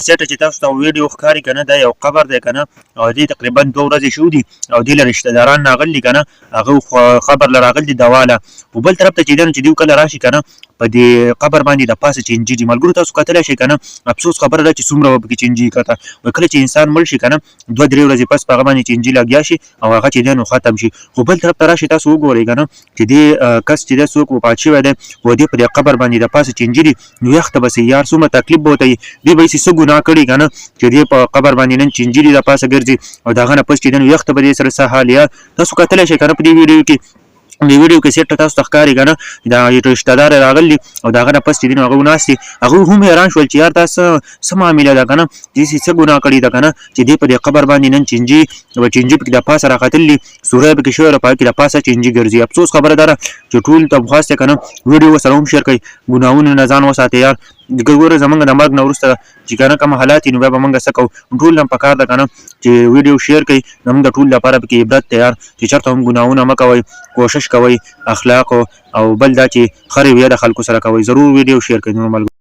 سیټه چې تاسو ته ویډیو ښکاري که نه دا یو قبر دی که نه او دې تقریبا 2 ورځې شو دي او دې له رشته داران راغلي که نه هغه قبر له راغلي دواله په بل طرف ته چې دوی کله راشي که نه په دې قبر باندې د پاسه چینجي دي ملګرو تاسو کتلی شئ که نه افسوس خبره ده چې څومره به پکې چینجي کته کله چې انسان مړ شي که نه 2-3 ورځې پس په هغه باندې چینجي لګیا شي او هغه چې دی نو ختم شي خو بل طرف ته راشئ تاسو وګورئ که نه چې دې کس چې دی څوک وفات شوی دی او دې په دې قبر باندې د پاسه چینجي دي نو یخته به سي یار څومره تکلیف به ورته وي دوی به یې څه ګناه کړي که نه چې دې په قبر باندې نن چینجي دي د پاسه ګرځي او د هغه نه پس چې دی نو یخته به دې سره څه حال یار تاسو کتلی شئ که نه په دې ویډیو کې د ویډیو کې سیټ تاسو ته ښکاري که نه د رشته دار راغلي او د هغه نه پس چې دی نو هغه ناست دي هغوی هم حیران شول چې یار دا څه معامله ده که نه داسې څه ګناه کړې ده که نه چې دې په دې قبر باندې نن چینجي پکې د پاسه راختلي سوری پکې شوی او په هغې کې د پاسه چینجي ګرځي افسوس خبره دا ده چې ټول ته خواست دی که نه ویډیو ورسره هم شیر کړئ ګناهونو نه ځان وساتئ یار ګوره زمونږ د مرګ نه وروسته چې که نه کوم حالات وي نو بیا به موږ څه کوو ټول نه پکار ده که نه چې ویډیو شیر کړئ زموږ د ټول لپاره پکې عبرت دی یار چې چېرته هم ګناهونه مه کوئ کوشش کوئ اخلاقو او بل دا چې ښه رویه د خلکو سره کوئ ضرور ویډیو شیر کړئ